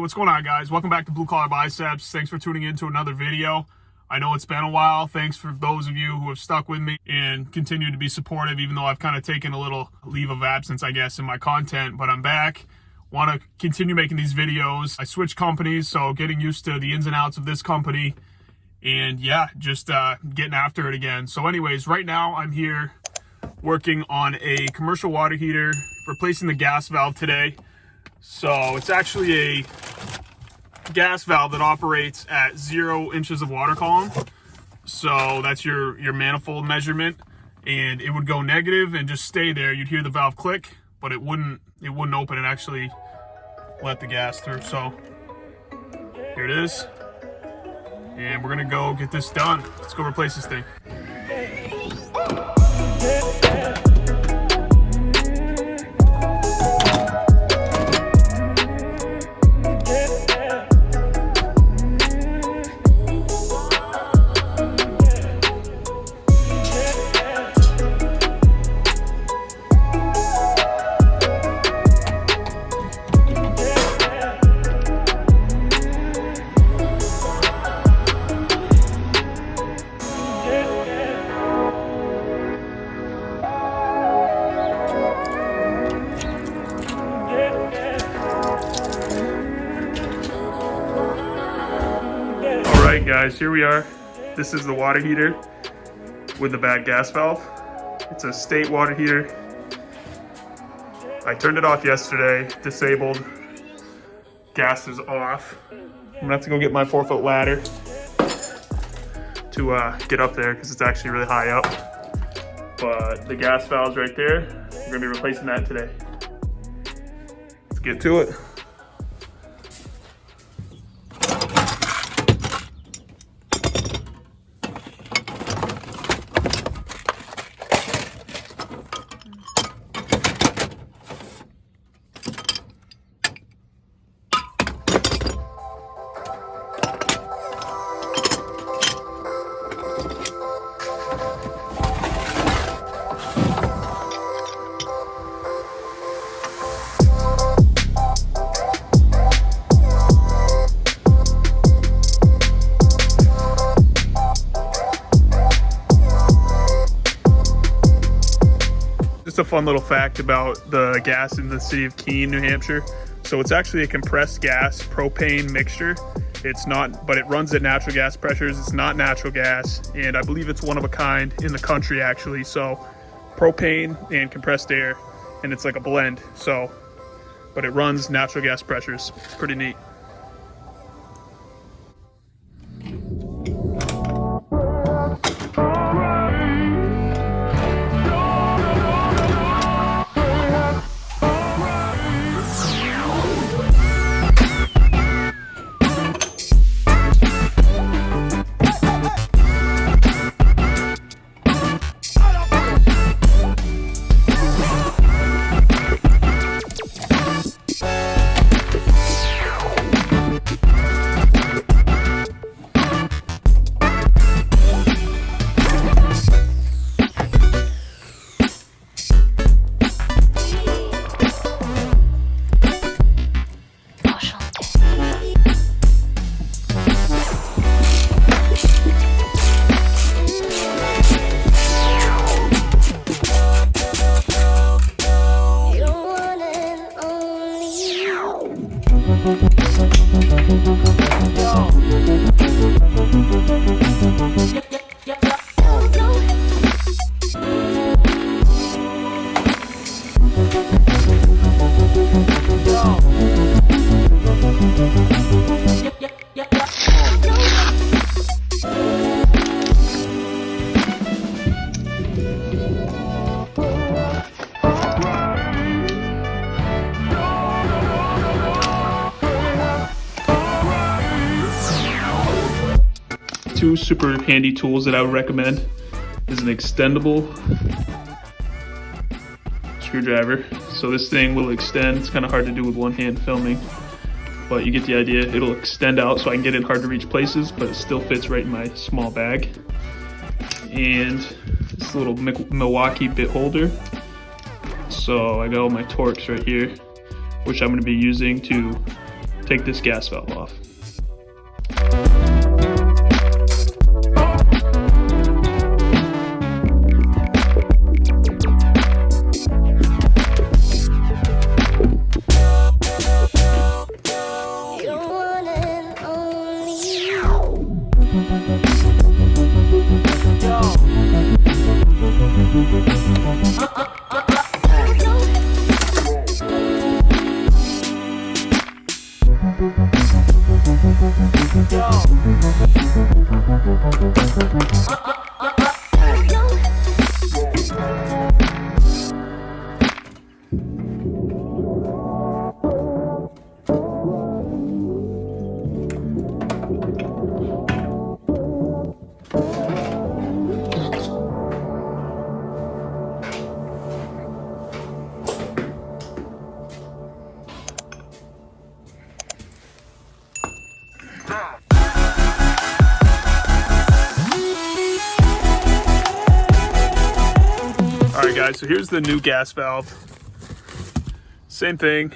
what's going on, guys? Welcome back to Blue Collar Biceps. Thanks for tuning in to another video. I know it's been a while. Thanks for those of you who have stuck with me and continue to be supportive, even though I've kind of taken a little leave of absence, I guess, in my content, but I'm back. Want to continue making these videos. I switched companies, so getting used to the ins and outs of this company, and yeah, just getting after it again. So anyways, right now I'm here working on a commercial water heater, replacing the gas valve today. So it's actually a gas valve that operates at 0 inches of water column. So that's your manifold measurement, and it would go negative and just stay there. You'd hear the valve click, but it wouldn't open and actually let the gas through. So here it is, and we're gonna go get this done. Let's go replace this thing. Alright guys, here we are. This is the water heater with the bad gas valve. It's a state water heater. I turned it off yesterday, disabled. Gas is off. I'm gonna have to go get my 4-foot ladder to get up there because it's actually really high up. But the gas valve's right there. We're gonna be replacing that today. Let's get to it. Just a fun little fact about the gas in the city of Keene, New Hampshire. So it's actually a compressed gas propane mixture. It's not, but it runs at natural gas pressures. It's not natural gas, and I believe it's one of a kind in the country actually. So propane and compressed air, and it's like a blend. So, but it runs natural gas pressures. It's pretty neat. Two super handy tools that I would recommend is an extendable screwdriver. So this thing will extend. It's kind of hard to do with one hand filming, but you get the idea. It'll extend out so I can get in hard to reach places, but it still fits right in my small bag. And this little Milwaukee bit holder. So I got all my Torx right here, which I'm going to be using to take this gas valve off. Alright guys, so here's the new gas valve. Same thing,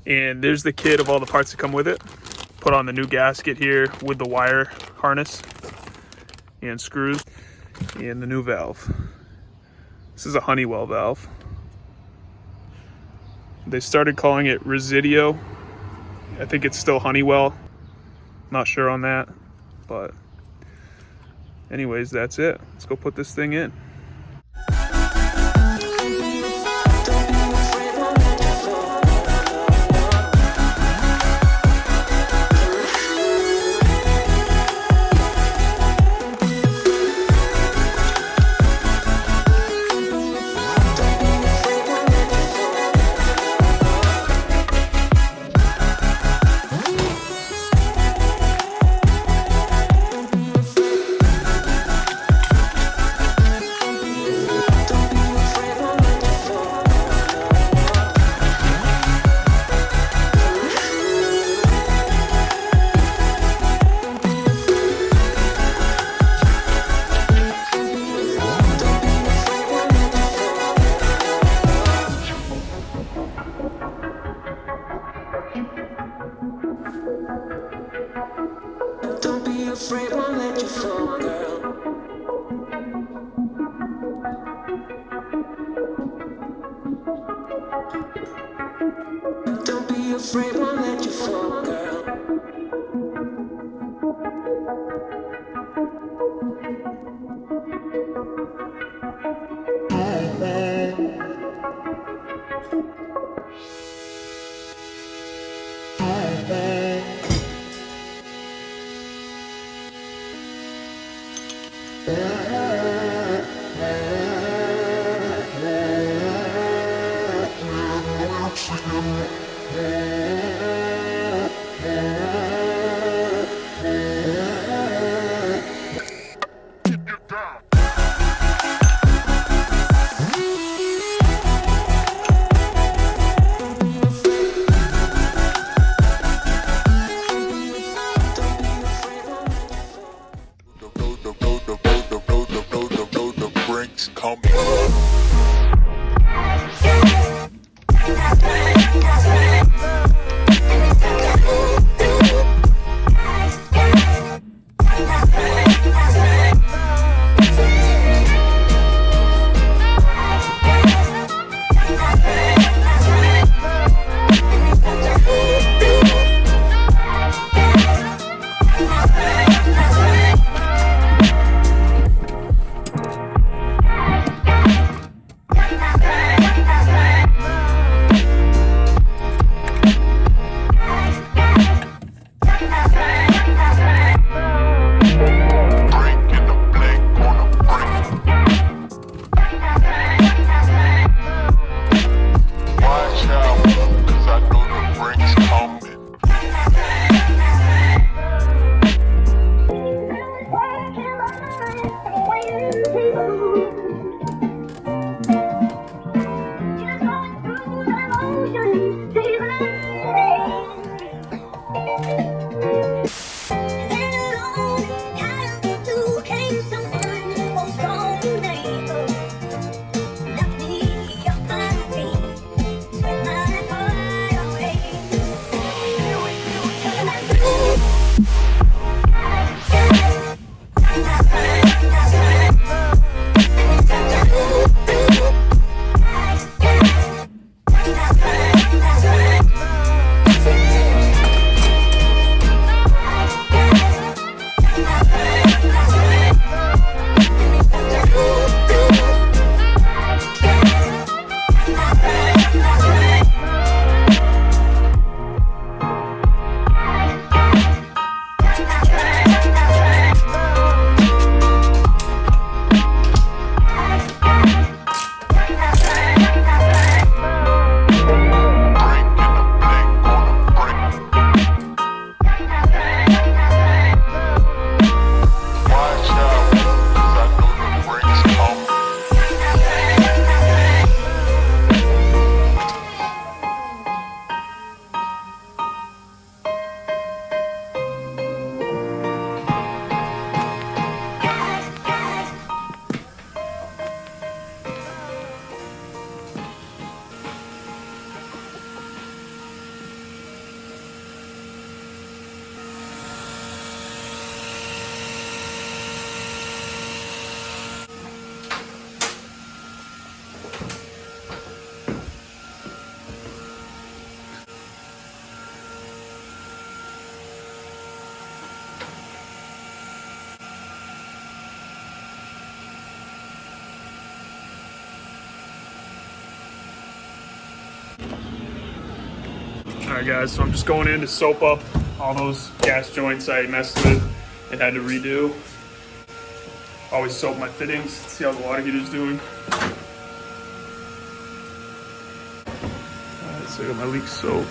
and there's the kit of all the parts that come with it. Put on the new gasket here with the wire harness and screws and the new valve. This is a Honeywell valve. They started calling it Residio. I think it's still Honeywell. Not sure on that, but anyways, that's it. Let's go put this thing in. Afraid won't let you fall, girl. Don't be afraid, won't let you fall, girl. Coming. Alright guys, so I'm just going in to soap up all those gas joints I messed with and had to redo. Always soap my fittings, see how the water heater's doing. Alright, so I got my leak soap.